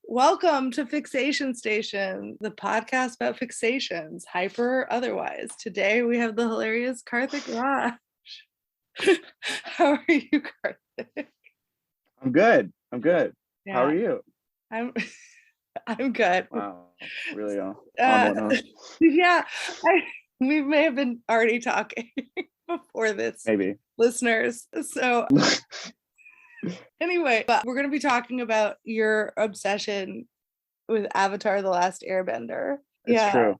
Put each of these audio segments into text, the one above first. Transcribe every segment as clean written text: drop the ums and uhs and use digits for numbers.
Welcome to Fixation Station, the podcast about fixations, hyper or otherwise. Today we have the hilarious Karthik Raj. How are you, Karthik? I'm good. Yeah, How are you? I'm I'm good. Wow, really on Uh, one, huh? yeah, we may have been already talking before this, Maybe. listeners. So anyway, but we're going to be talking about your obsession with Avatar: The Last Airbender. It's true.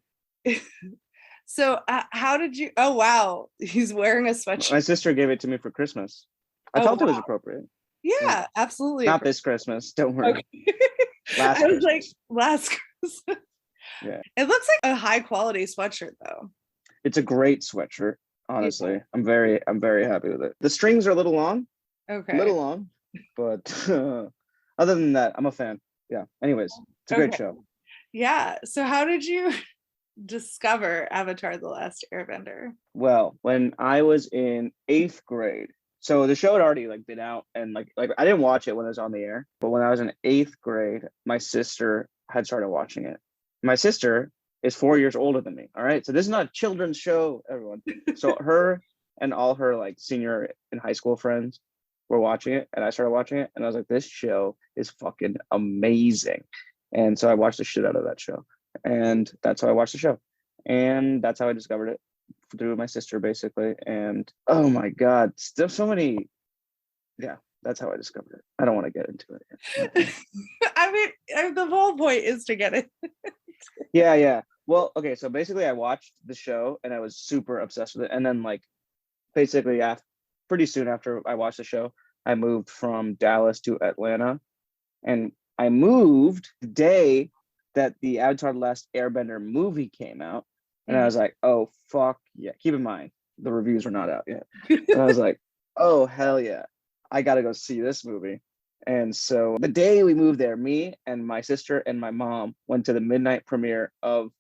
So how did you? Oh wow, he's wearing a sweatshirt. My sister gave it to me for Christmas. I felt it was appropriate. Yeah, absolutely. Not this Christmas. Don't worry. Okay. Last I was Christmas. like, last Christmas. Yeah. It looks like a high quality sweatshirt though. It's a great sweatshirt. Honestly, Yeah. I'm very happy with it. The strings are a little long, Okay. but other than that, I'm a fan. Yeah. Anyways, it's a great show. Yeah. So how did you discover Avatar: The Last Airbender? Well, when I was in 8th grade, so the show had already been out, and like I didn't watch it when it was on the air, but when I was in 8th grade, my sister had started watching it. My sister is 4 years older than me. All right, so this is not a children's show, everyone. So her and all her senior and high school friends were watching it, and I started watching it, and I was like, this show is fucking amazing. And so I watched the shit out of that show, and that's how I watched the show, and that's how I discovered it, through my sister basically. And oh my god, there's so many. Yeah, that's how I discovered it. I don't want to get into it. I mean, the whole point is to get it. Yeah. Well, okay, so basically I watched the show and I was super obsessed with it, and then basically pretty soon after I watched the show, I moved from Dallas to Atlanta, and I moved the day that the Avatar: The Last Airbender movie came out. And I was like, oh, fuck yeah. Keep in mind, the reviews were not out yet. And I was like, oh, hell yeah. I got to go see this movie. And so the day we moved there, me and my sister and my mom went to the midnight premiere of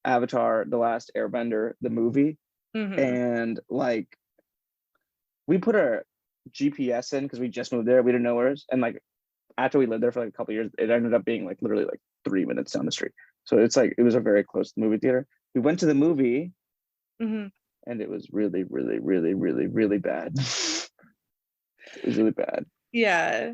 Avatar: The Last Airbender, the movie. And we put our GPS in because we just moved there. We didn't know where it was. And after we lived there for a couple of years, it ended up being literally 3 minutes down the street. So it's it was a very close movie theater. We went to the movie, and it was really, really, really, really, really bad. It was really bad. Yeah.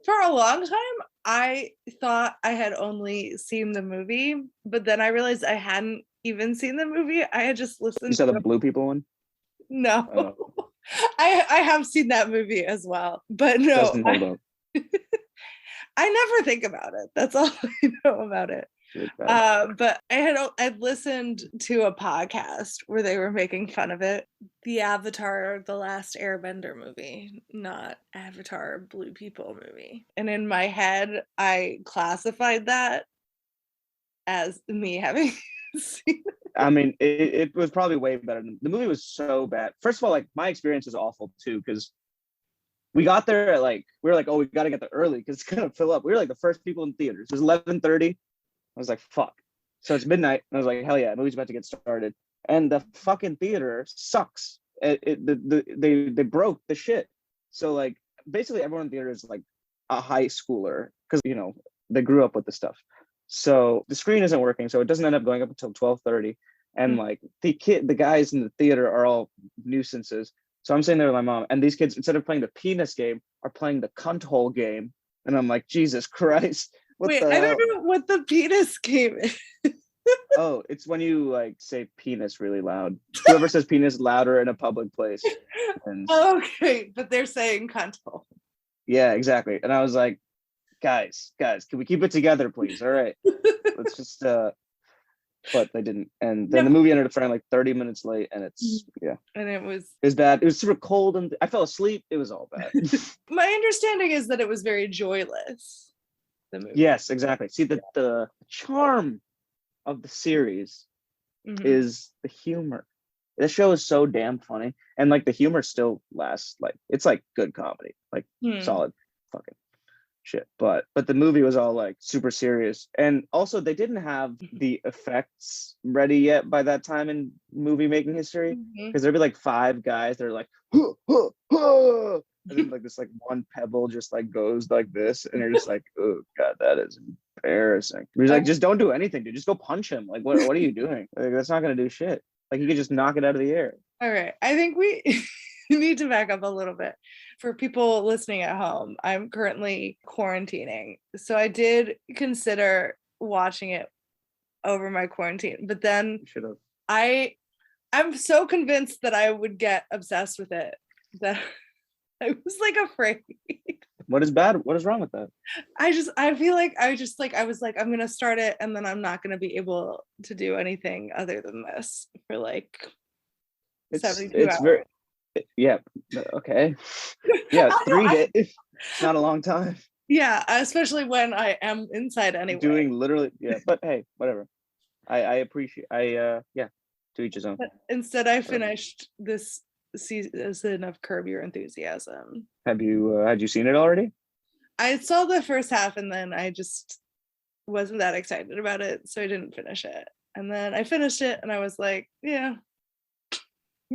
For a long time, I thought I had only seen the movie, but then I realized I hadn't even seen the movie. I had just listened You saw the blue people one? No. Oh. I have seen that movie as well, but no. Doesn't hold up. I never think about it. That's all I know about it. But I'd listened to a podcast where they were making fun of it. The Avatar: The Last Airbender movie, not Avatar Blue People movie. And in my head, I classified that as me having seen it. I mean, it was probably way better. The movie was so bad. First of all, my experience is awful too, because we got there at we were like, oh, we got to get there early because it's gonna fill up. We were the first people in theaters. It was 11:30. I was like, fuck. So it's midnight, and I was like, hell yeah, the movie's about to get started. And the fucking theater sucks. They broke the shit. So basically everyone in the theater is a high schooler because they grew up with the stuff. So the screen isn't working, so it doesn't end up going up until 12:30. And the guys in the theater are all nuisances. So I'm sitting there with my mom, and these kids, instead of playing the penis game, are playing the cunt hole game. And I'm like, Jesus Christ. Wait, I don't know what the penis game is. Oh, it's when you say penis really loud. Whoever says penis louder in a public place wins. Okay, but they're saying cunt hole. Yeah, exactly. And I was like, guys, can we keep it together, please? All right. Let's just but they didn't. And then the movie ended up starting 30 minutes late, and And it was bad. It was super cold, and I fell asleep. It was all bad. My understanding is that it was very joyless. The movie. Yes, exactly. See, the charm of the series is the humor. The show is so damn funny, and the humor still lasts. It's good comedy, solid fucking shit. But the movie was all super serious, and also they didn't have the effects ready yet by that time in movie making history, because there'd be 5 guys that are huh, huh, huh, and then like this like one pebble just like goes like this, and you're just like, oh god, that is embarrassing. He's like, just don't do anything, dude. Just go punch him. Like, what are you doing? Like, that's not gonna do shit. Like, you could just knock it out of the air. All right. I think we need to back up a little bit. For people listening at home, I'm currently quarantining. So I did consider watching it over my quarantine, but then Should have. I'm so convinced that I would get obsessed with it that I was like afraid. What is bad? What is wrong with that? I feel like I was like, I'm gonna start it and then I'm not gonna be able to do anything other than this for like 72 hours. Very, yeah, okay, yeah, 3 days, not a long time. Yeah, especially when I am inside anyway. Doing literally, yeah, but hey, whatever. I appreciate, yeah, to each his own. But instead, I finished this season of Curb Your Enthusiasm. Had you seen it already? I saw the first half and then I just wasn't that excited about it, so I didn't finish it. And then I finished it and I was like, yeah.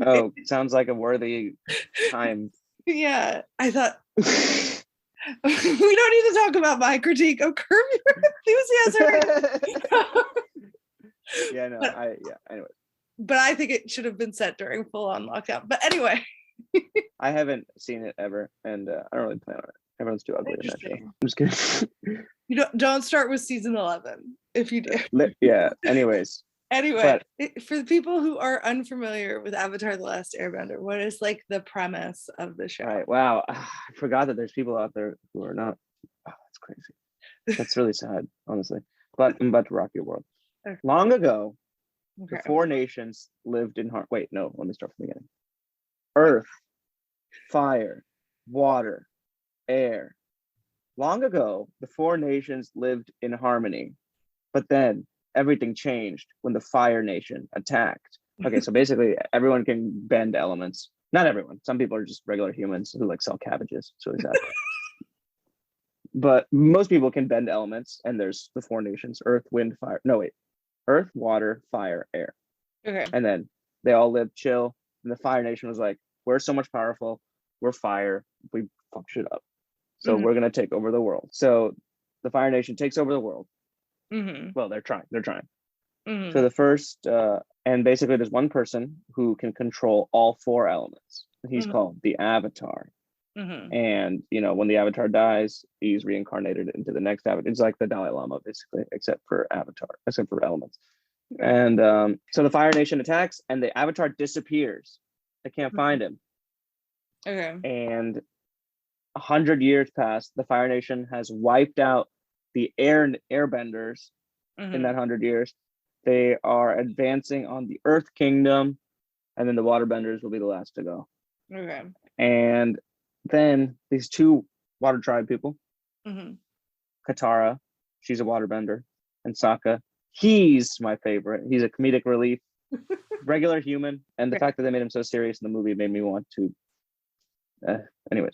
Oh, sounds like a worthy time. Yeah, I thought we don't need to talk about my critique of Curb Your Enthusiasm. Yeah, no, anyway. But I think it should have been set during full-on lockdown. But anyway. I haven't seen it ever, and I don't really plan on it. Everyone's too ugly in that show. I'm just kidding. You don't start with season 11 if you do. Yeah. Anyways. Anyway, for the people who are unfamiliar with Avatar: The Last Airbender, what is like the premise of the show? Right. Wow. I forgot that there's people out there who are not. Oh, that's crazy. That's really sad, honestly. But I'm about to rock your world. Okay. Long ago, the 4 nations lived in Wait, no. Let me start from the beginning. Earth, fire, water, air. Long ago, the 4 nations lived in harmony, but then everything changed when the Fire Nation attacked. Okay, so basically everyone can bend elements. Not everyone. Some people are just regular humans who like sell cabbages. It's really sad. But most people can bend elements, and there's the 4 nations: Earth, Wind, Fire. No, wait. Earth, water, fire, air. Okay. And then they all lived chill. And the Fire Nation was like, we're so much powerful. We're fire. We fuck shit up. So we're going to take over the world. So the Fire Nation takes over the world. Well, they're trying. So the first, and basically there's one person who can control all 4 elements. He's called the Avatar. And, you know, when the Avatar dies, he's reincarnated into the next Avatar. It's like the Dalai Lama, basically, except for elements. And so the Fire Nation attacks, and the Avatar disappears. They can't find him. Okay. And 100 years pass. The Fire Nation has wiped out the airbenders in that 100 years. They are advancing on the Earth Kingdom, and then the waterbenders will be the last to go. Okay. And then these 2 water tribe people, Katara, she's a waterbender, and Sokka, he's my favorite. He's a comedic relief, regular human, and the fact that they made him so serious in the movie made me want to. Anyways,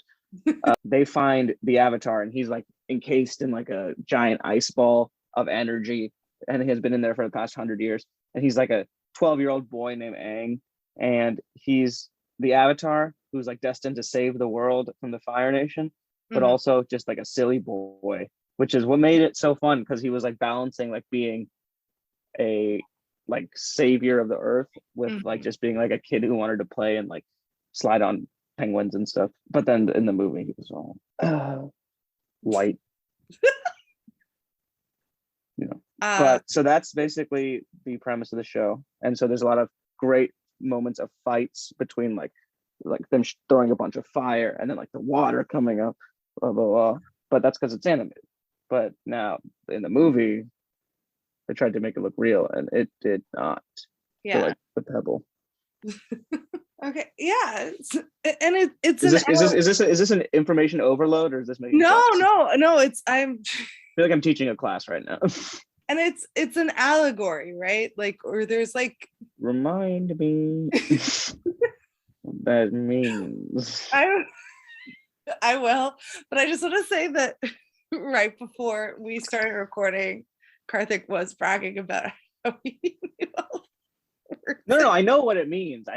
they find the Avatar, and he's like encased in like a giant ice ball of energy, and he has been in there for the past 100 years. And he's like a 12-year-old boy named Aang, and he's the Avatar who's like destined to save the world from the Fire Nation, but also just like a silly boy, which is what made it so fun, because he was like balancing like being a like savior of the earth with like just being like a kid who wanted to play and like slide on penguins and stuff. But then in the movie he was all white. You know. But so that's basically the premise of the show. And so there's a lot of great moments of fights between like them throwing a bunch of fire and then like the water coming up, blah blah blah. But that's because it's animated. But now in the movie, they tried to make it look real, and it did not. Yeah. Like the pebble. Okay. Yeah. And it's is this an information overload, or is this making no sense? no it's I feel like I'm teaching a class right now. And it's an allegory, right? Like, or there's like, remind me what that means. I will, but I just want to say that right before we started recording, Karthik was bragging about how he knew all the words. No, I know what it means.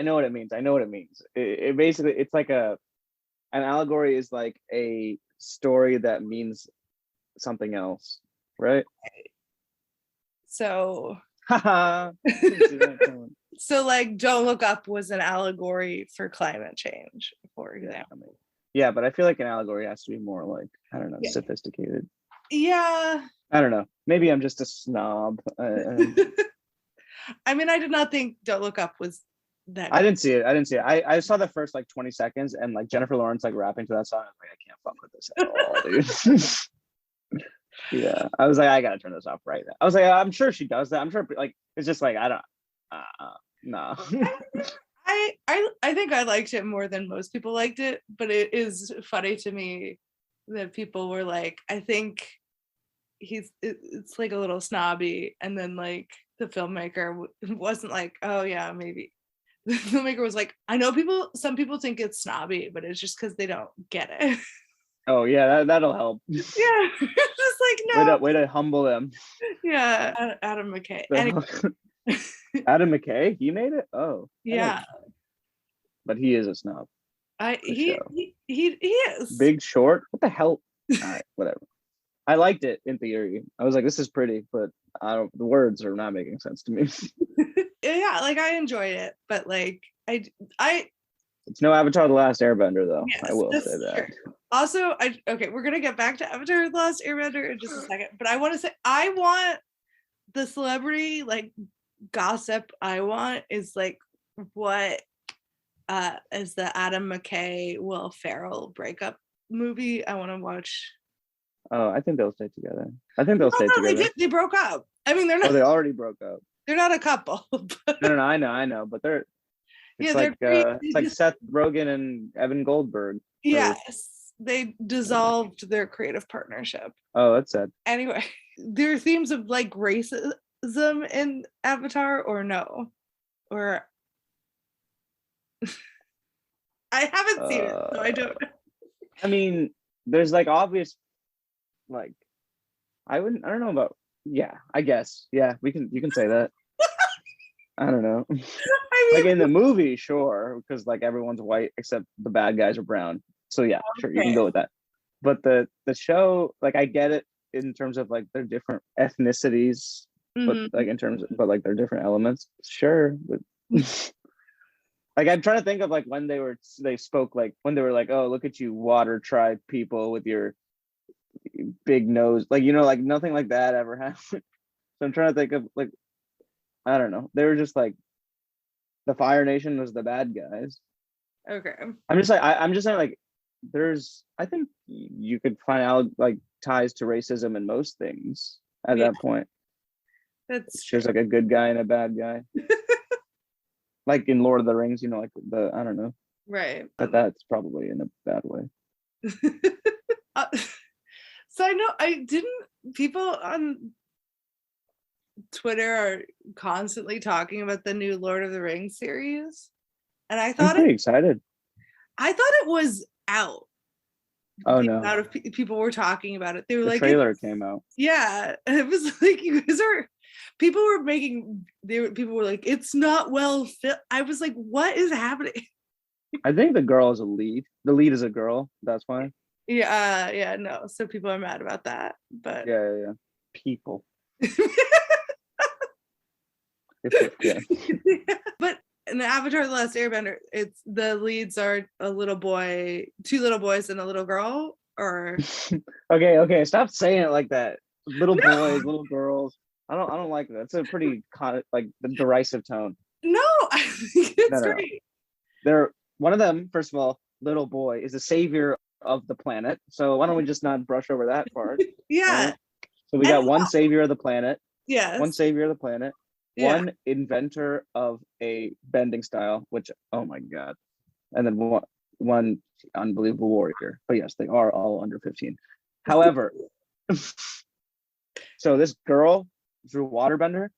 It basically, it's like a an allegory is like a story that means something else, right? So Haha. so like Don't Look Up was an allegory for climate change, for example. Yeah, but I feel like an allegory has to be more like, I don't know, sophisticated. Yeah. I don't know. Maybe I'm just a snob. I mean, I did not think Don't Look Up was that. I didn't see it. I saw the first like 20 seconds and like Jennifer Lawrence like rapping to that song. I was like, I can't fuck with this at all, dude. Yeah, I was like, I gotta turn this off right now. I was like, I'm sure she does that. I'm sure like it's just like I don't. No. I think I liked it more than most people liked it, but it is funny to me that people were like, I think it's like a little snobby, and then like the filmmaker wasn't like, oh yeah, maybe. The filmmaker was like, I know some people think it's snobby, but it's just because they don't get it. Oh yeah, that'll help. Yeah, just like no. Way to humble them. Yeah, Adam McKay. Adam McKay, he made it. Oh yeah, but he is a snob. He is Big Short. What the hell? All right, whatever. I liked it in theory. I was like, this is pretty, but the words are not making sense to me. Yeah, like I enjoyed it, but like I it's no Avatar: The Last Airbender though. Yes, I will say that. True. Also, we're gonna get back to Avatar: The Last Airbender in just a second, but I want to say I want the celebrity like gossip I want is like what is the Adam McKay Will Ferrell breakup movie. I want to watch. Oh, I think they'll stay together. I think they'll stay together. They broke up. I mean, they're not. Oh, they already broke up. They're not a couple. But... No, I know, but they're. It's it's like Seth Rogen and Evan Goldberg. Yes, they dissolved their creative partnership. Oh, that's sad. Anyway, there are themes of like racism in Avatar, or no, or I haven't seen it, so I don't. I mean, there's like obvious, like, I don't know about. Yeah, I guess. Yeah, you can say that. I don't know. I mean, like in the movie, sure, because like everyone's white except the bad guys are brown. So yeah, sure, you can go with that. But the show, like I get it in terms of like their different ethnicities, but like in terms of like their different elements, sure. But like I'm trying to think of like when they spoke like when they were like, oh, look at you water tribe people with your big nose, like like nothing like that ever happened. So I'm trying to think of like, I don't know, they were just like the Fire Nation was the bad guys. Okay. I'm just saying like I think you could find out like ties to racism in most things at that point. There's like a good guy and a bad guy. Like in Lord of the Rings, like I don't know. Right. But that's probably in a bad way. So I know people on Twitter are constantly talking about the new Lord of the Rings series. And I thought I'm pretty excited. I thought it was out. Oh no. A lot of people were talking about it. They were the like, trailer came out. Yeah. And it was like, you guys are people were like, it's not well fit. I was like, what is happening? I think the girl is a lead. The lead is a girl. That's why. Yeah, no. So people are mad about that. But yeah. People. Yeah. But in the Avatar: The Last Airbender, it's the leads are a little boy, two little boys and a little girl, or okay, stop saying it like that. Little boys, little girls. I don't like that. It's a pretty like the derisive tone. No, I think it's great. They're one of them, first of all, little boy is the savior of the planet. So why don't we just not brush over that part? Yeah. Right? So we got one savior of the planet. Yes. One savior of the planet. Yeah. One inventor of a bending style, which oh my god, and then one unbelievable warrior. But yes, they are all under 15. However, so this girl Drew Waterbender,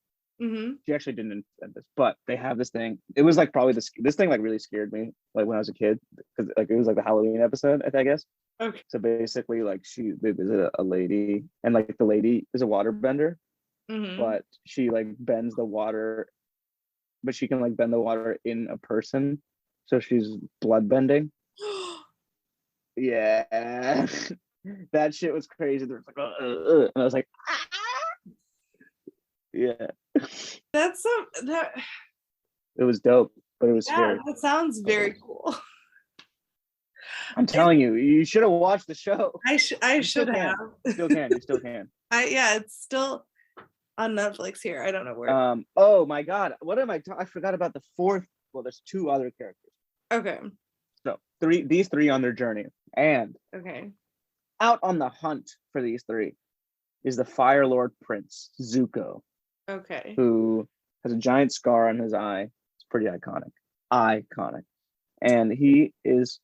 she actually didn't invent this, but they have this thing. It was like probably this thing like really scared me like when I was a kid because like it was like the Halloween episode, I guess. Okay. So basically, like they visit a lady, and like the lady is a waterbender. But she like bends the water, but she can like bend the water in a person, so she's blood bending. Yeah. That shit was crazy. There was like, and I was like, ah! Yeah. That's some that. It was dope, but it was Yeah, scary. that sounds very cool. I'm telling you, you should have watched the show. I should have. You still can. You still can. Yeah, it's still on Netflix here. I don't know where. Oh my God. What am I talking? I forgot about the fourth. Well, there's two other characters. Okay. So these three on their journey. And Okay. out on the hunt for these three is the Fire Lord Prince, Zuko. Okay. Who has a giant scar on his eye. It's pretty iconic. Iconic. And he is,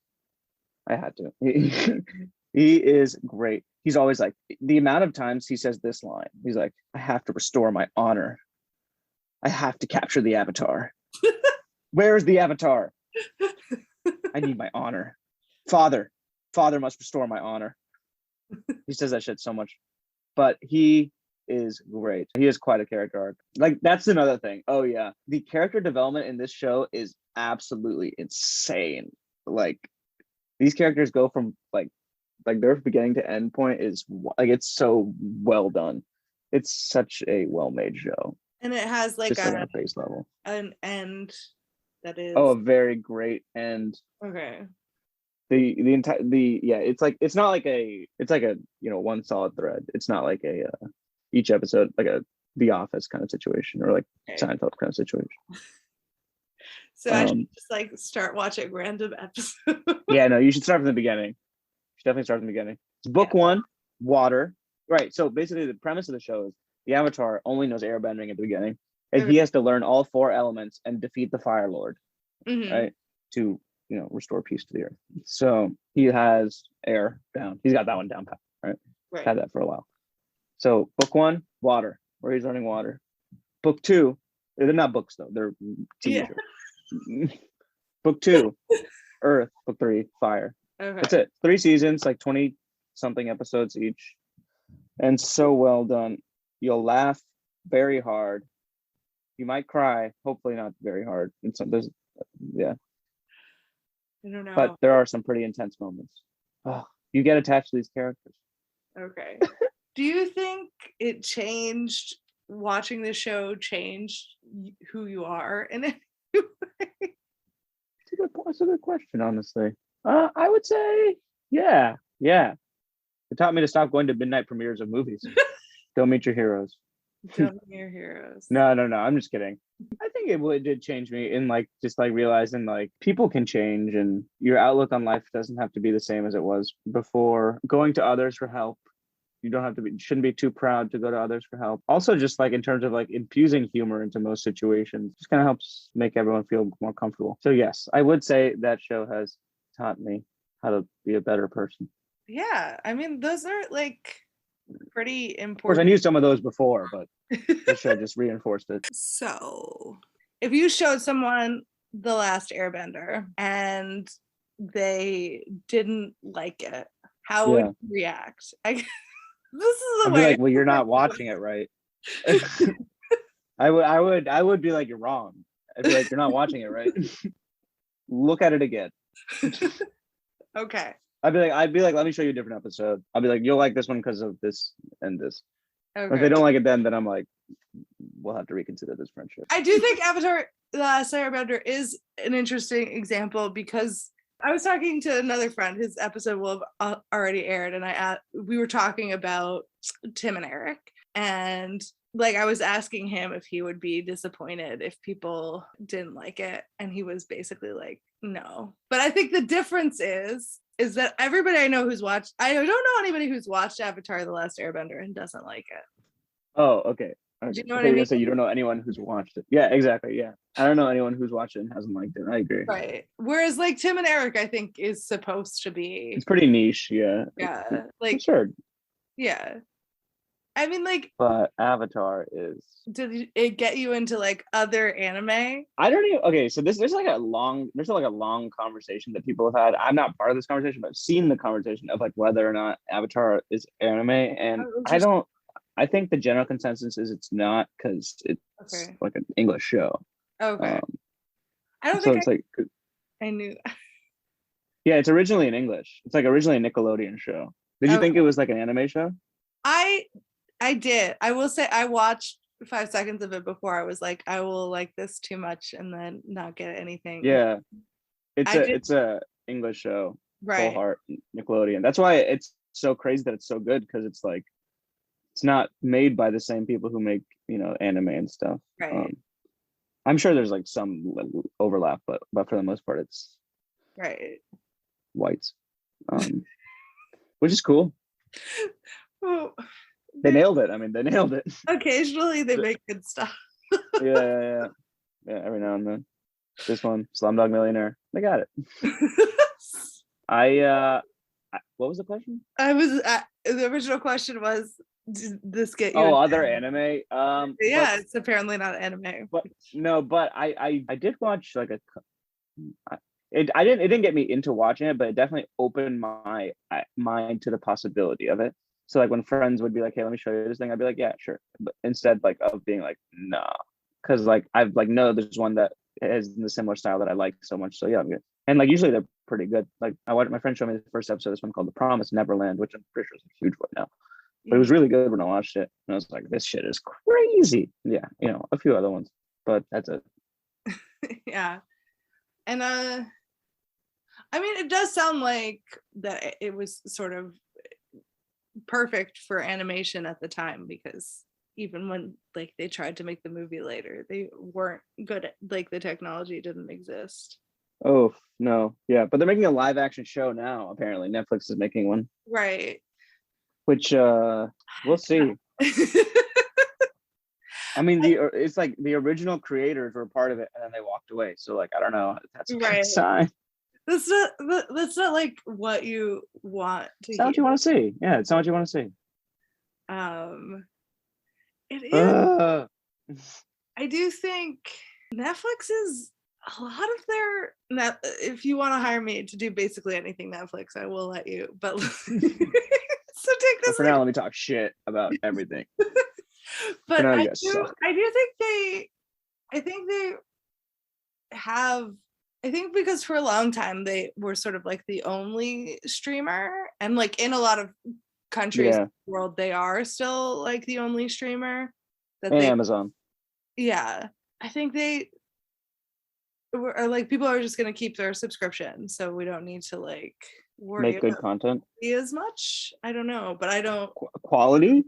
I had to. He is great. He's always like, the amount of times he says this line, he's like, I have to restore my honor. I have to capture the Avatar. Where's the Avatar? I need my honor. Father must restore my honor. He says that shit so much. But he is great. He is quite a character arc. Like, that's another thing. Oh yeah, the character development in this show is absolutely insane. Like, these characters go from like their beginning to end point is like, it's so well done. It's such a well-made show, and it has like just on a base level an end that is a very great end. Okay. The entire it's like, it's not like it's like a, you know, one solid thread. It's not like a each episode like a The Office kind of situation, or like Seinfeld kind of situation. So I should just like start watching random episodes. Yeah, no, you should start from the beginning. You should definitely start from the beginning. It's book one, water. Right. So basically the premise of the show is the Avatar only knows airbending at the beginning, and he has to learn all four elements and defeat the Fire Lord, right? To, you know, restore peace to the earth. So he has air down. He's got that one down pat, right? Had that for a while. So book one, water, where he's learning water. Book two, they're not books though, they're TV shows. Book two, earth. Book three, fire. Okay. That's it. 3 seasons, like 20 something episodes each. And so well done. You'll laugh very hard. You might cry, hopefully not very hard. And some there's I don't know. But there are some pretty intense moments. Oh, you get attached to these characters. Okay. Do you think it changed, watching the show changed who you are in any way? It's a good question, honestly. I would say, yeah. It taught me to stop going to midnight premieres of movies. Don't meet your heroes. Don't meet your heroes. No. I'm just kidding. I think it did change me in like just like realizing like people can change and your outlook on life doesn't have to be the same as it was before. Going to others for help. You don't have to be, shouldn't be too proud to go to others for help. Also, just like in terms of like infusing humor into most situations, just kind of helps make everyone feel more comfortable. So yes, I would say that show has taught me how to be a better person. Yeah, I mean, those are like pretty important. Of course, I knew some of those before, but the show just reinforced it. So, if you showed someone The Last Airbender and they didn't like it, how would you react? This is the I'd way. be like, well, you're not watching it right. I would be like, you're wrong. I'd be like, you're not watching it right. Look at it again. Okay. I'd be like, let me show you a different episode. I'll be like, you'll like this one because of this and this. Okay. If they don't like it, then I'm like, we'll have to reconsider this friendship. I do think Avatar: The Last Airbender is an interesting example because I was talking to another friend. His episode will have already aired, and we were talking about Tim and Eric, and like I was asking him if he would be disappointed if people didn't like it, and he was basically like, no. But I think the difference is that everybody I know who's watched, I don't know anybody who's watched Avatar: The Last Airbender and doesn't like it. Oh, okay. Do you know what I mean? So you don't know anyone who's watched it. Yeah, exactly. Yeah. I don't know anyone who's watched it and hasn't liked it. I agree. Right. Whereas like Tim and Eric, I think is supposed to be. It's pretty niche. Yeah. Yeah. Like. Sure. Yeah. I mean, like. But Avatar is. Did it get you into like other anime? I don't even. Okay, so there's like a long conversation that people have had. I'm not part of this conversation, but I've seen the conversation of like whether or not Avatar is anime, and I think the general consensus is it's not because it's like an English show. Okay. I don't so think it's like I knew. Yeah, it's originally in English. It's like originally a Nickelodeon show. Did you think it was like an anime show? I did. I will say I watched 5 seconds of it before I was like, I will like this too much and then not get anything. Yeah, I did. it's a English show, full Right. heart Nickelodeon. That's why it's so crazy that it's so good, because it's like it's not made by the same people who make, anime and stuff. Right. I'm sure there's like some overlap, but for the most part, it's Right. whites, which is cool. Well, They nailed it. I mean, they nailed it. occasionally they make good stuff. Yeah. Every now and then. This one, Slumdog Millionaire, they got it. What was the question? The original question was, did this get you? Oh, other anime. Yeah, it's apparently not anime. But no, but I did watch like it didn't get me into watching it, but it definitely opened my mind to the possibility of it. So like when friends would be like, "Hey, let me show you this thing," I'd be like, "Yeah, sure," but instead like of being like, "Nah," because like I've like no, there's one that is in the similar style that I like so much. So yeah, I'm good. And like usually they're pretty good. Like I watched, my friend showed me the first episode of this one called The Promised Neverland, which I'm pretty sure is a huge one now. But it was really good when I watched it. And I was like, this shit is crazy. Yeah, a few other ones, but that's it. Yeah. And I mean, it does sound like that it was sort of perfect for animation at the time, because even when like they tried to make the movie later, they weren't good at, like, the technology didn't exist. Oh no, yeah, but they're making a live action show now. Apparently, Netflix is making one, Right. which we'll see. I mean, it's like the original creators were part of it, and then they walked away. So like, I don't know. That's a good sign. That's not like what you want to It's not what you want to see. Yeah, it's not what you want to see. It is. I do think Netflix is a lot of their if you want to hire me to do basically anything Netflix, I will let you. But so take this. For now, let me talk shit about everything. But I do think they have. I think because for a long time they were sort of like the only streamer, and like in a lot of countries in the world they are still like the only streamer that Amazon. Yeah, I think they are like, people are just going to keep their subscription, so we don't need to like worry make good content as much. I don't know, but I don't quality.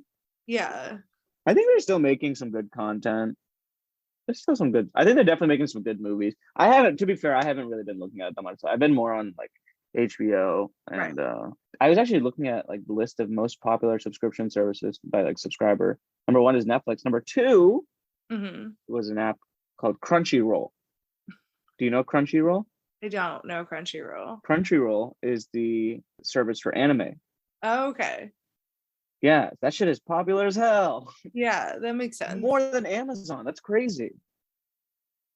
Yeah, I think they're still making some good content. There's still some good. I think they're definitely making some good movies. To be fair, I haven't really been looking at it that much. I've been more on like HBO, and I was actually looking at like the list of most popular subscription services by like subscriber. Number 1 is Netflix. Number 2 was an app called Crunchyroll. Do you know Crunchyroll? I don't know Crunchyroll. Crunchyroll is the service for anime. Oh, okay. Yeah, that shit is popular as hell. Yeah, that makes sense. More than Amazon. That's crazy.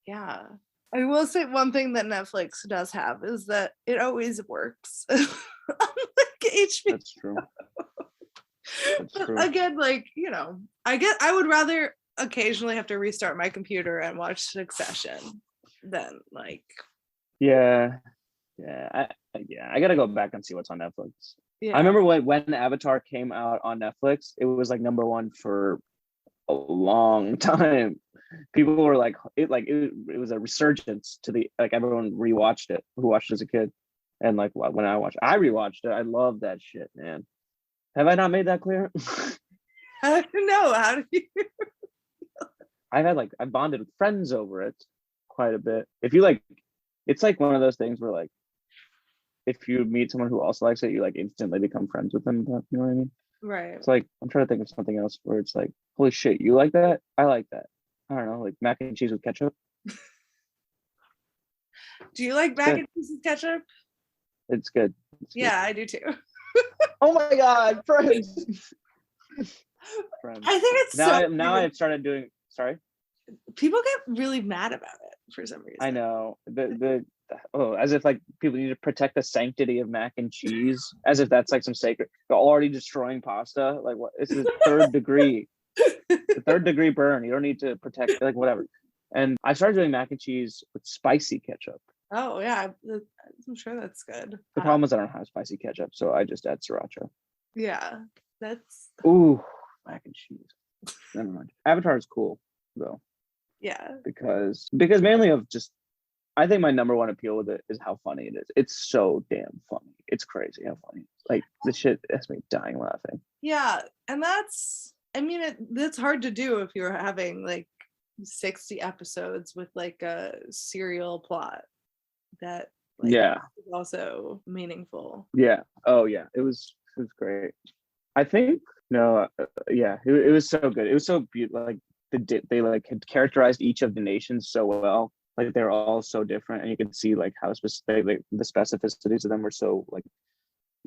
Yeah. I will say one thing that Netflix does have is that it always works. Unlike HBO. That's true. That's true. Again, like, I would rather occasionally have to restart my computer and watch Succession than like. Yeah. I gotta go back and see what's on Netflix. Yeah. I remember when Avatar came out on Netflix, it was like number 1 for a long time. People were like, it was a resurgence to the, like, everyone rewatched it who watched it as a kid. And like when I rewatched it. I love that shit, man. Have I not made that clear? No, how do you? I've bonded with friends over it quite a bit. If you like, it's like one of those things where like, if you meet someone who also likes it, you like instantly become friends with them. You know what I mean? Right. It's like, I'm trying to think of something else where it's like, holy shit, you like that? I like that. I don't know, like mac and cheese with ketchup. Do you like mac and cheese with ketchup? It's good. Yeah, I do too. Oh my God, friends. Friends. I think it's now I've started doing. Sorry. People get really mad about it for some reason. I know as if like people need to protect the sanctity of mac and cheese, as if that's like some sacred. They're already destroying pasta. Like what? It's the 3rd degree. The 3rd degree burn. You don't need to protect, like, whatever. And I started doing mac and cheese with spicy ketchup. Oh yeah, I'm sure that's good. The problem is I don't have spicy ketchup, so I just add sriracha. Yeah, that's Ooh, mac and cheese. Never mind. Avatar is cool though, yeah. because mainly of just I think my number one appeal with it is how funny it is. It's so damn funny. It's crazy how funny. Like the shit has me dying laughing. Yeah, and that's I mean that's hard to do if you're having like 60 episodes with like a serial plot that like Yeah. is also meaningful. Yeah. Oh yeah. It was great. I think no. Yeah. It was so good. It was so beautiful. Like they like had characterized each of the nations so well. Like they're all so different, and you can see like how specific like, the specificities of them were so like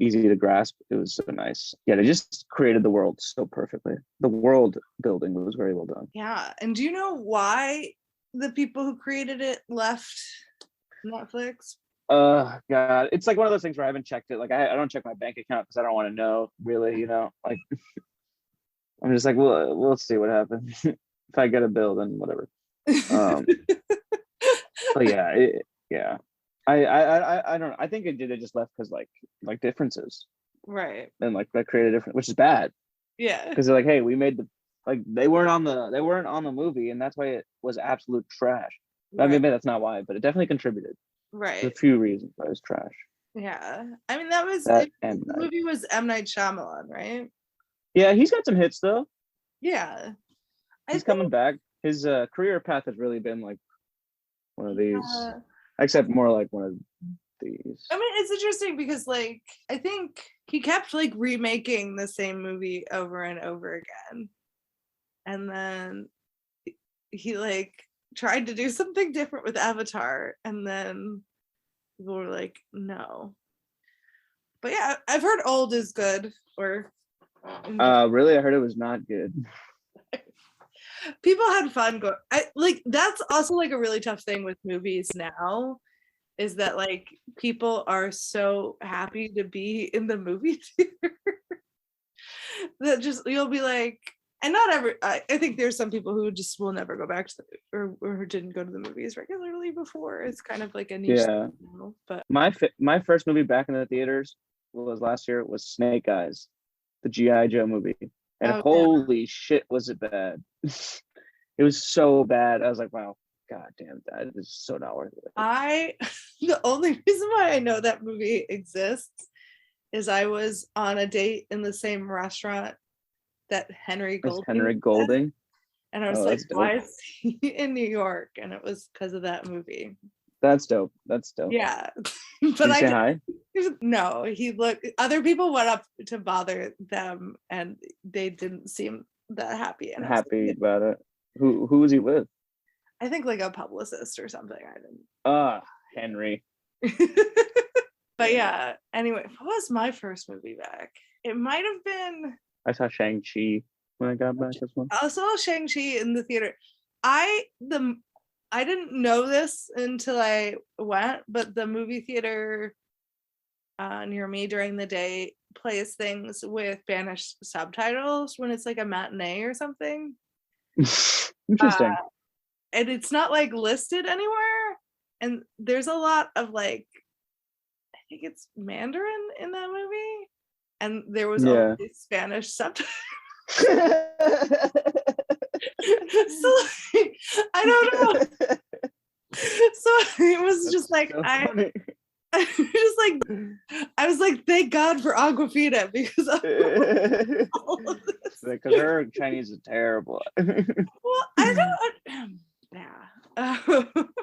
easy to grasp. It was so nice. Yeah, they just created the world so perfectly. The world building was very well done. Yeah, and do you know why the people who created it left Netflix? God, it's like one of those things where I haven't checked it. Like I don't check my bank account because I don't want to know really. You know, like I'm just like, well, we'll see what happens. If I get a bill, then whatever. Um, but yeah, yeah. I don't know. I think it did. It just left because like differences Right. and like that created different, which is bad Yeah. because they're like, hey, we made the like they weren't on the movie, and that's why it was absolute trash. I mean, Right. maybe that's not why, but it definitely contributed. There's Right. a few reasons why it was trash. Yeah. I mean that was That the M Night. movie was M. Night Shyamalan, right? Yeah, he's got some hits though. Yeah. I He's think coming back. His career path has really been like one of these, uh, except more like one of these. I mean it's interesting because like I think he kept like remaking the same movie over and over again. And then he like tried to do something different with Avatar and then people were like no. But yeah, I've heard Old is good or Really, I heard it was not good. people had fun going. I like that's also like a really tough thing with movies now is that like people are so happy to be in the movie theater that just you'll be like and not every I think there's some people who just will never go back to or who didn't go to the movies regularly before. It's kind of like a niche Yeah, thing now, but my first movie back in the theaters was last year was Snake Eyes, the GI Joe movie, and oh yeah. holy shit, was it bad! It was so bad. I was like, wow, god damn, that is so not worth it. I the only reason why I know that movie exists is I was on a date in the same restaurant that Henry It's Golding Henry was at, Golding. and I was Oh, like, that's why dope. is he in New York? And it was because of that movie. That's dope. That's dope. Yeah. Did But you say I hi? no, he looked other people went up to bother them and they didn't seem that happy. And I was Happy like, about it. Who was he with? I think like a publicist or something. I Henry. didn't. But Yeah. yeah, anyway, what was my first movie back? It might have been I saw Shang-Chi when I got back as well. I saw Shang-Chi in the theater. I the I didn't know this until I went, but the movie theater near me during the day plays things with Spanish subtitles when it's like a matinee or something. Interesting. And it's not like listed anywhere. And there's a lot of like, I think it's Mandarin in that movie. And there was Yeah. only Spanish subtitles. So So like, I don't know. So it was just like funny. I was like I was like, thank God for Aquafina because of all of this. Because her Chinese is terrible. Well, I don't yeah.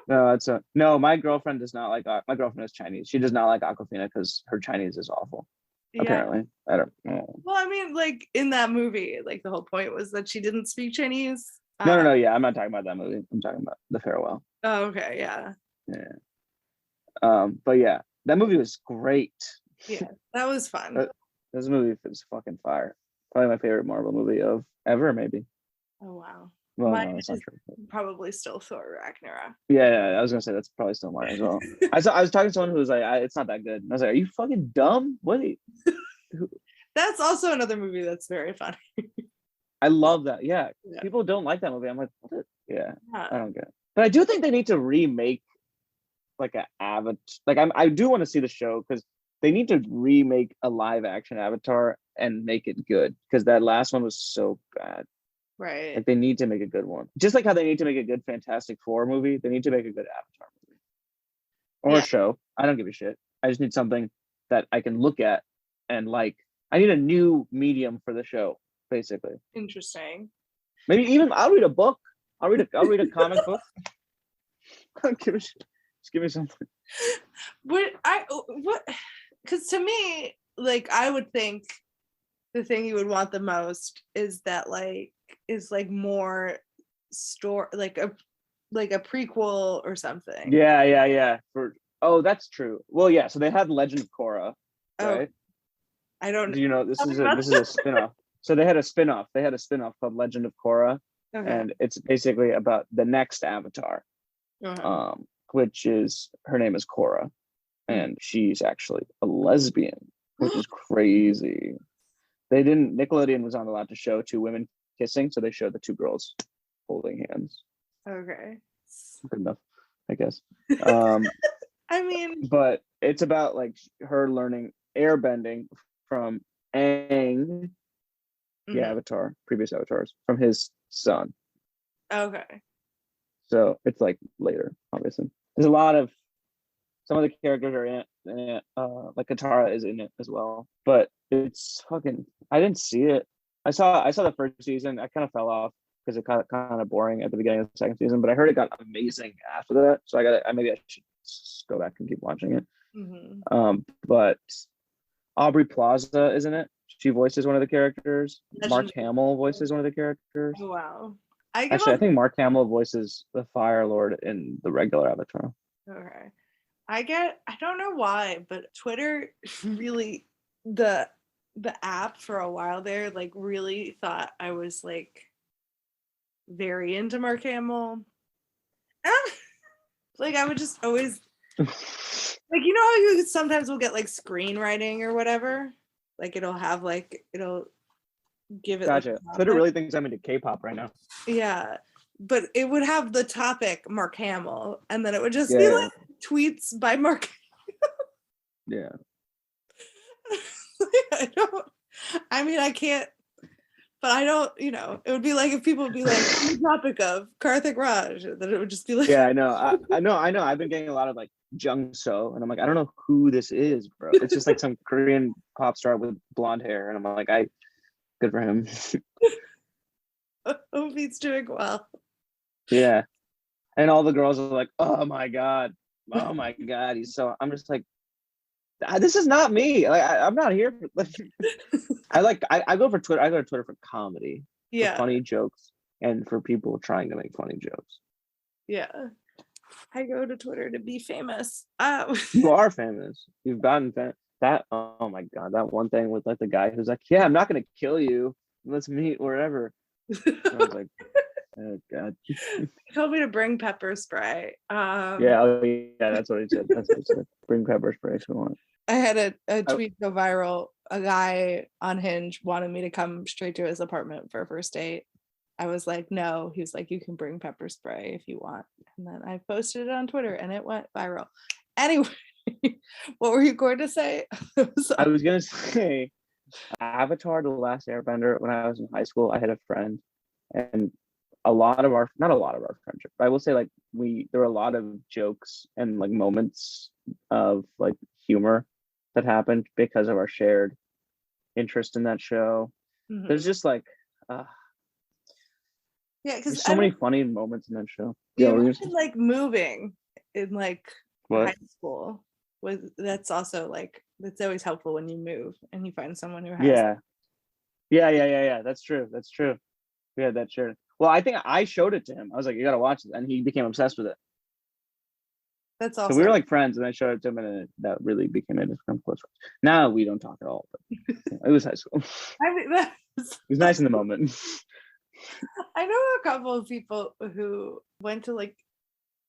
No, no. My girlfriend does not like. My girlfriend is Chinese. She does not like Aquafina because her Chinese is awful. Yeah. Apparently, I don't know. Well, I mean, like in that movie, like the whole point was that she didn't speak Chinese. No. Yeah, I'm not talking about that movie. I'm talking about The Farewell. Oh, okay, yeah. Yeah. But yeah, that movie was great. Yeah, that was fun. This movie was fucking fire. Probably my favorite Marvel movie of ever, maybe. Oh wow. Well, Mine no, that's not is true. probably still Thor Ragnarok. Yeah, I was gonna say that's probably still mine as well. I was talking to someone who was like, "It's not that good." And I was like, "Are you fucking dumb? Wait." That's also another movie that's very funny. I love that. Yeah, Yeah. people don't like that movie. I'm like, what? Yeah, I Yeah. don't get it. But I do think they need to remake like a Avatar. Like I do want to see the show because they need to remake a live action Avatar and make it good because that last one was so bad. Right. Like they need to make a good one. Just like how they need to make a good Fantastic Four movie, they need to make a good Avatar movie. Or a show. I don't give a shit. I just need something that I can look at and like. I need a new medium for the show, basically. Interesting. Maybe even I'll read a book. I'll read a comic book. I don't give a shit. Just give me something. What? Because to me, like, I would think the thing you would want the most is that more story, like a prequel or something. Yeah. That's true. Well, yeah. So they had Legend of Korra, right? I don't. Do you know this is a spin-off? So they had a spin-off. They had a spin-off called Legend of Korra, and it's basically about the next Avatar, which is her name is Korra, and she's actually a lesbian, which is crazy. Nickelodeon was not allowed to show two women kissing, so they showed the two girls holding hands. Okay. Good enough, I guess. I mean, but it's about like her learning airbending from Aang, the Avatar, previous Avatars, from his son. Okay. So it's like later, obviously. There's a lot of some of the characters are in it. Like Katara is in it as well. But it's fucking. I didn't see it. I saw the first season. I kind of fell off because it got kind of boring at the beginning of the second season. But I heard it got amazing after that. So maybe I should go back and keep watching it. But Aubrey Plaza is in it. She voices one of the characters. Mark Hamill voices one of the characters. Oh, wow. I think Mark Hamill voices the Fire Lord in the regular Avatar. Okay. I don't know why, but Twitter really, the app for a while there, like really thought I was like very into Mark Hamill. Like I would just always like, you know how you sometimes will get like screenwriting or whatever, like it'll give it. Gotcha. Like, Twitter really thinks I'm into K-pop right now. Yeah, but it would have the topic Mark Hamill, and then it would just be like tweets by Mark. Yeah. I can't, but I don't, it would be like if people would be like on the topic of Karthik Raj, then it would just be like. Yeah, I know. I've been getting a lot of like Jung So, and I'm like, I don't know who this is, bro. It's just like some Korean pop star with blonde hair, and I'm like, good for him. Hope he's doing well. Yeah, and all the girls are like, oh my god, he's so. I'm just like, this is not me. Like, I'm not here for. Like, I go for Twitter. I go to Twitter for comedy, for funny jokes, and for people trying to make funny jokes. Yeah, I go to Twitter to be famous. You are famous. You've gotten that. Oh my god, that one thing with like the guy who's like, yeah, I'm not gonna kill you. Let's meet wherever. I was like, oh god. He told me to bring pepper spray. Yeah, that's what he said. Bring pepper spray if you want. I had a tweet go viral. A guy on Hinge wanted me to come straight to his apartment for a first date. I was like, no. He was like, you can bring pepper spray if you want. And then I posted it on Twitter and it went viral. Anyway, what were you going to say? I was going to say Avatar, The Last Airbender, when I was in high school, I had a friend, and not a lot of our friendship, but I will say like there were a lot of jokes and like moments of like humor that happened because of our shared interest in that show. There's just like because so many funny moments in that show. Like moving in like high school that's also like that's always helpful when you move and you find someone who has yeah, that's true we had that shared. Well, I think I showed it to him. I was like, you gotta watch it, and he became obsessed with it. That's awesome. So we were like friends, and I showed it to him, and that really became close friends. Now we don't talk at all, but it was high school. I mean, it was nice in the moment. I know a couple of people who went to like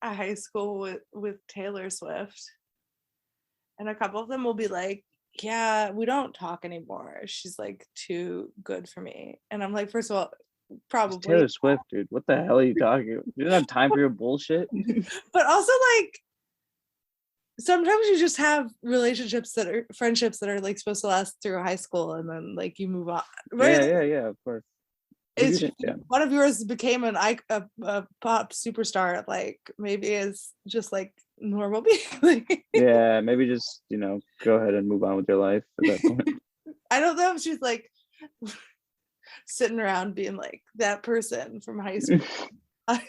a high school with Taylor Swift, and a couple of them will be like, yeah, we don't talk anymore. She's like too good for me. And I'm like, first of all, probably it's Taylor Swift, dude. What the hell are you talking about? You don't have time for your bullshit. But also like sometimes you just have friendships that are like supposed to last through high school, and then like you move on. Right? Yeah, of course. It's one of yours became a pop superstar. Like maybe it's just like normal being. Yeah, maybe just go ahead and move on with your life at that point. I don't know if she's like sitting around being like that person from high school. Yeah,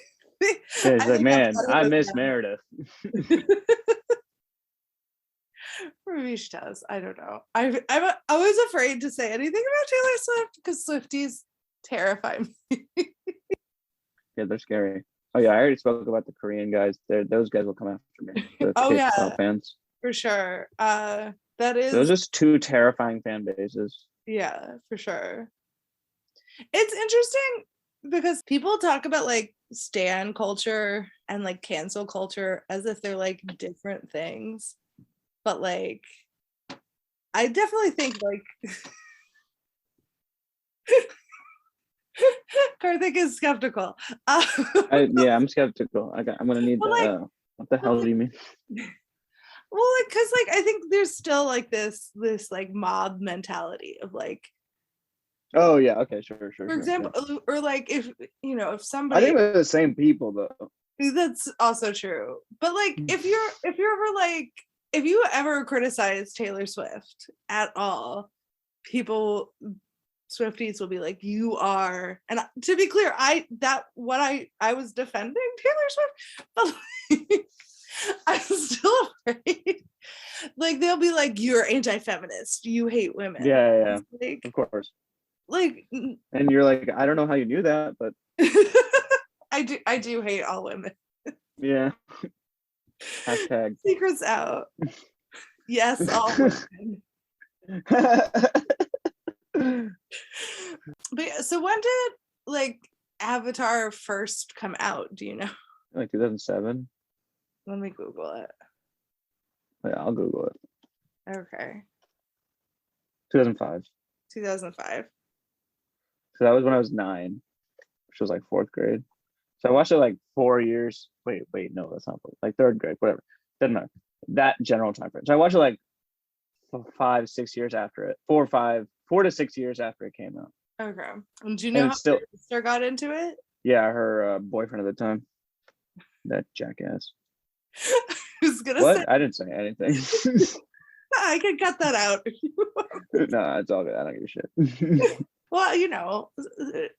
she's like, man, I miss Meredith. Maybe she does. I don't know. I'm always afraid to say anything about Taylor Swift because Swifties terrify me. Yeah, they're scary. Oh yeah, I already spoke about the Korean guys. Those guys will come after me. The Oh yeah, K-pop fans for sure. That is. Those are just two terrifying fan bases. Yeah, for sure. It's interesting because people talk about like stan culture and like cancel culture as if they're like different things, but like I definitely think like Karthik is skeptical. I'm skeptical. I'm gonna need that. What the hell do you mean? Well, like, because like I think there's still like this like mob mentality of like. Oh yeah, okay, sure. For example, yeah. Or like if somebody. I think they're the same people though. That's also true, but like if you ever criticize Taylor Swift at all, Swifties will be like, you are, and to be clear, I was defending Taylor Swift, but like, I'm still afraid. Like they'll be like, you're anti-feminist, you hate women. Yeah, like, of course. Like, and you're like, I don't know how you knew that, but I do hate all women. Yeah. Hashtag secrets out. Yes, all women. But yeah, so when did like Avatar first come out? Do you know? Like 2007. Let me Google it. Yeah, I'll Google it. Okay. 2005. 2005. So that was when I was 9, which was like 4th grade. So I watched it like 4 years. Wait, no, that's not like 3rd grade, whatever. Doesn't matter. That general time frame. So I watched it like 5-6 years after it. 4 to 6 yeyears after it came out. Okay. And do you know how your sister got into it? Yeah, her boyfriend at the time. That jackass. I was gonna what? say. I didn't say anything. I can cut that out. No, it's all good. I don't give a shit. Well,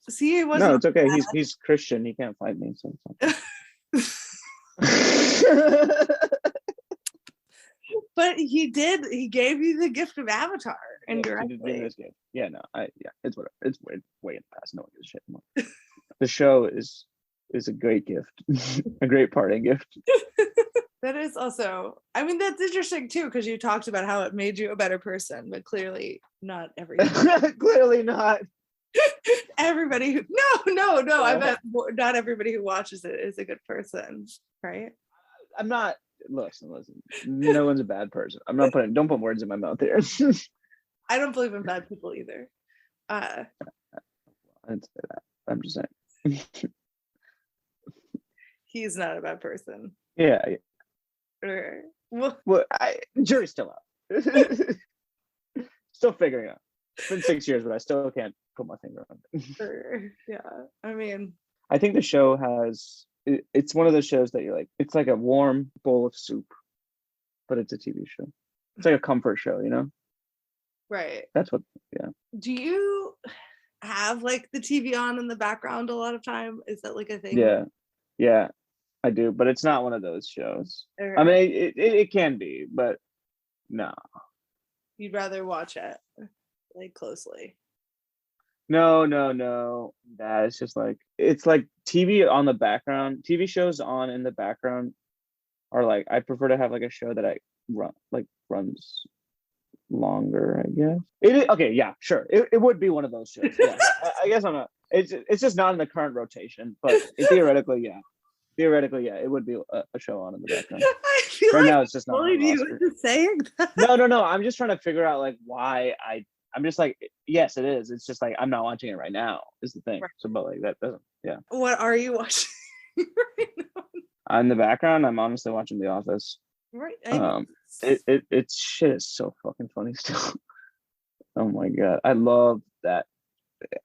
see, it wasn't. No, it's okay. He's Christian. He can't fight me. So But he did. He gave you the gift of Avatar, and yeah, yeah, no, it's whatever. It's way in the past. No one gives a shit. The show is a great gift, a great parting gift. That is also, I mean, that's interesting too, because you talked about how it made you a better person, but clearly not everybody. Clearly not. Everybody who, no, I meant not everybody who watches it is a good person, right? I'm not, listen. No one's a bad person. I'm not don't put words in my mouth here. I don't believe in bad people either. I didn't say that. I'm just saying. He's not a bad person. Yeah. Okay. Well, jury's still out. Still figuring out. It's been 6 years, but I still can't put my finger on it. Yeah, I mean, I think the show has. It's one of those shows that you're like. It's like a warm bowl of soup, but it's a TV show. It's like a comfort show, Right. That's what. Yeah. Do you have like the TV on in the background a lot of time? Is that like a thing? Yeah, I do, but it's not one of those shows. Okay. I mean, it can be, but no. You'd rather watch it like closely. No. That it's just like it's like TV on the background. TV shows on in the background are like I prefer to have like a show that I runs longer, I guess. Okay, yeah, sure. It would be one of those shows. Yeah. I guess I'm not. It's just not in the current rotation, but theoretically, yeah. It would be a show on in the background. I feel right like now, it's just not. You saying that. No. I'm just trying to figure out like why I'm just like, yes, it is. It's just like I'm not watching it right now. Is the thing. Right. So, but like that doesn't. Yeah. What are you watching right now? In the background, I'm honestly watching The Office. Right. It's shit is so fucking funny still. Oh my god, I love that.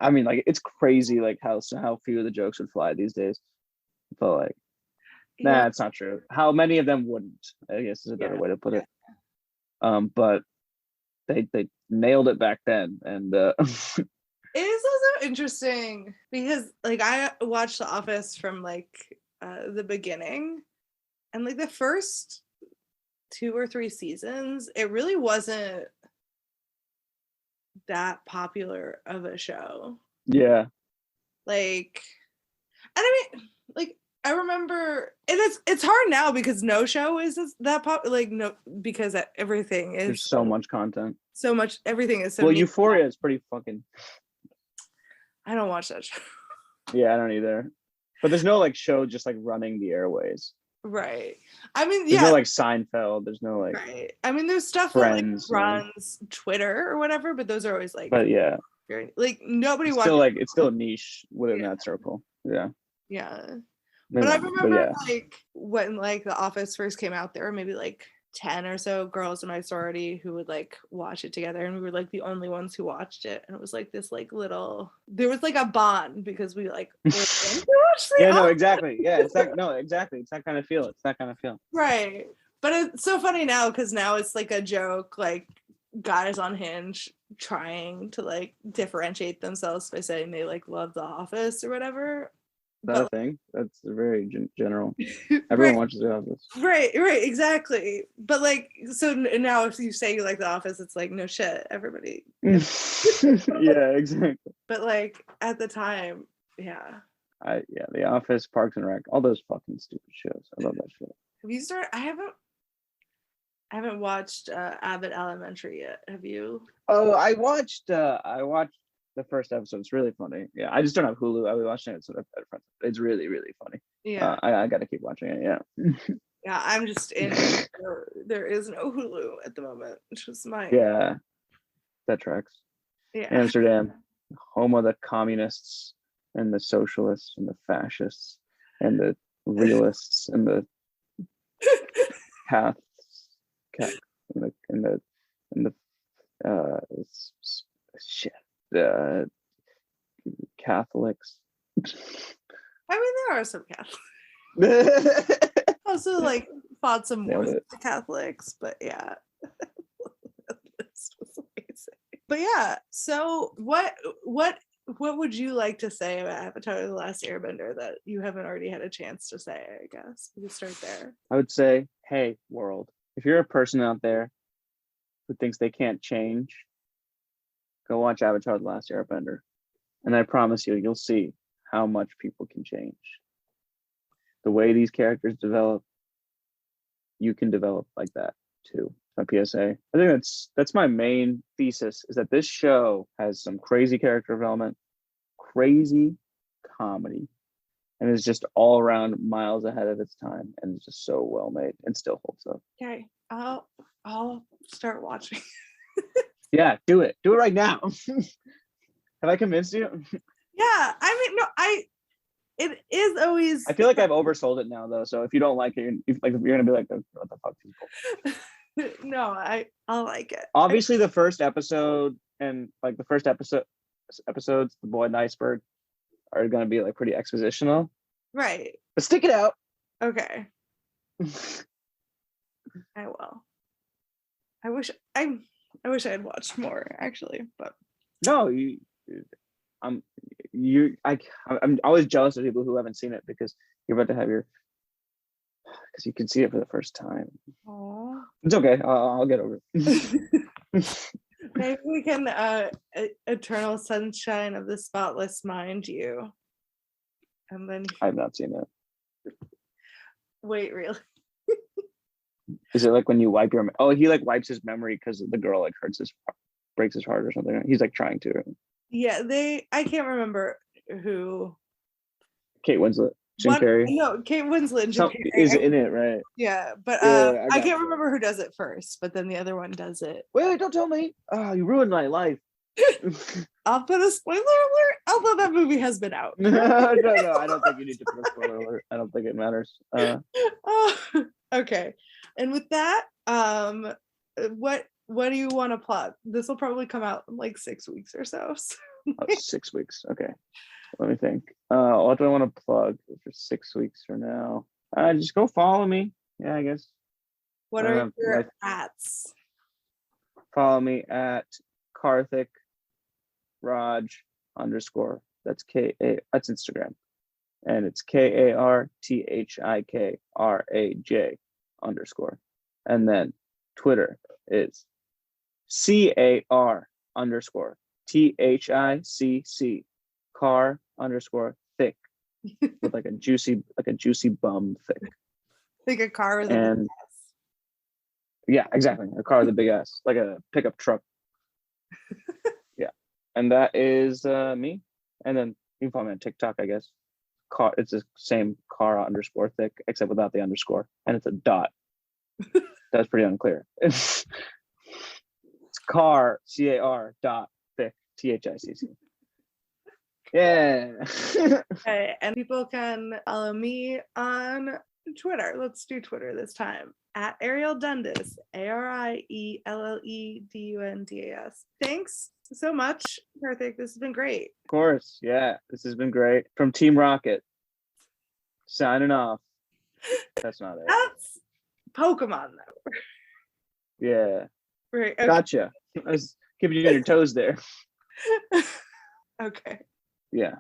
I mean, like it's crazy, like how few of the jokes would fly these days. But like, nah, it's not true. How many of them wouldn't? I guess is a better way to put it. But they nailed it back then, and it is also interesting because like I watched The Office from like the beginning, and like the first 2 or 3 seasons, it really wasn't that popular of a show. Yeah. Like, and I mean, like I remember, and it's hard now because no show is that popular. Like no, because everything is there's so much content. So much, everything is so. Well, Euphoria is pretty fucking. I don't watch that show. Yeah, I don't either. But there's no like show just like running the airways. Right. I mean, there's no like Seinfeld. There's no like. Right. I mean, there's stuff Friends, that like runs Twitter or whatever, but those are always like. But yeah. Very, like nobody it's watches. Still like it's still a niche within that circle. Yeah. Yeah. But I remember like when like The Office first came out, there were maybe like 10 or so girls in my sorority who would like watch it together, and we were like the only ones who watched it, and it was like this like little, there was like a bond because we like were yeah, no, exactly. Yeah, it's that, no, exactly. It's that kind of feel. Right. But it's so funny now because now it's like a joke, like guys on Hinge trying to like differentiate themselves by saying they like love The Office or whatever. That thing that's very general. Everyone watches The Office. Right, exactly. But like, so now if you say you like The Office, it's like no shit, everybody. Yeah, exactly. But like at the time, yeah. The Office, Parks and Rec, all those fucking stupid shows. I love that shit. Have you started? I haven't watched Abbott Elementary yet. Have you? Oh, I watched the first episode. It's really funny. Yeah, I just don't have Hulu. I was watching it, so it's really, really funny. Yeah, I gotta keep watching it. Yeah. Yeah, I'm just in. There is no Hulu at the moment, which was my. Yeah, that tracks. Yeah. Amsterdam, home of the communists and the socialists and the fascists and the realists and the Catholics and the shit. Catholics. I mean, there are some Catholics. Also, like, fought some wars with the Catholics, but yeah. This was amazing. But yeah, so what would you like to say about Avatar: The Last Airbender that you haven't already had a chance to say? I guess we could start there. I would say, hey, world, if you're a person out there who thinks they can't change, go watch Avatar: The Last Airbender. And I promise you'll see how much people can change. The way these characters develop, you can develop like that too. My PSA. I think that's my main thesis, is that this show has some crazy character development, crazy comedy, and is just all around miles ahead of its time, and it's just so well made and still holds up. Okay, I'll start watching. Yeah, do it right now. Have I convinced you? Yeah, I mean, no, it is always. I feel like I've oversold it now, though. So if you don't like it, you're gonna be like, "What the fuck, people?" No, I'll like it. Obviously, the first episode and like the first episodes, the boy and the iceberg, are gonna be like pretty expositional. Right. But stick it out. Okay. I will. I wish I had watched more actually, but no, I'm always jealous of people who haven't seen it, because you're about to have because you can see it for the first time. Aww. It's okay. I'll get over it. Maybe we can Eternal Sunshine of the Spotless Mind you. And then I've not seen it. Wait, really? Is it like when you wipe your? Oh, he like wipes his memory because the girl like breaks his heart or something. He's like trying to. Yeah, I can't remember who. Kate Winslet, Jim Carrey. No, Kate Winslet, Jim Carrey is in it, right? Yeah, but I can't remember who does it first. But then the other one does it. Wait, don't tell me. Oh, you ruined my life. I'll put a spoiler alert. Although that movie has been out. No, I don't think you need to put a spoiler alert. I don't think it matters. Oh, okay. And with that, what do you want to plug? This will probably come out in like 6 weeks or so. Oh, 6 weeks. Okay. Let me think. What do I want to plug for 6 weeks from now? Just go follow me. Yeah, I guess. What are your ats? Follow me at Karthik Raj _. That's that's Instagram. And it's KARTHIKRAJ _. And then Twitter is CAR _THICC car _thick with like a juicy bum thick. Like a car with a big ass. Yeah, exactly. A car with a big ass, like a pickup truck. Yeah. And that is me. And then you can follow me on TikTok, I guess. It's the same car _thick, except without the underscore. And it's a dot. That's pretty unclear. It's car CAR dot thick THICC. Yeah. Okay, and people can follow me on Twitter. Let's do Twitter this time. At Ariel Dundas, ARIELLEDUNDAS. Thanks so much, Karthik. This has been great. Of course. Yeah, this has been great. From Team Rocket, signing off. That's not it. That's Pokemon, though. Yeah. Right. Okay. Gotcha. I was keeping you on your toes there. Okay. Yeah.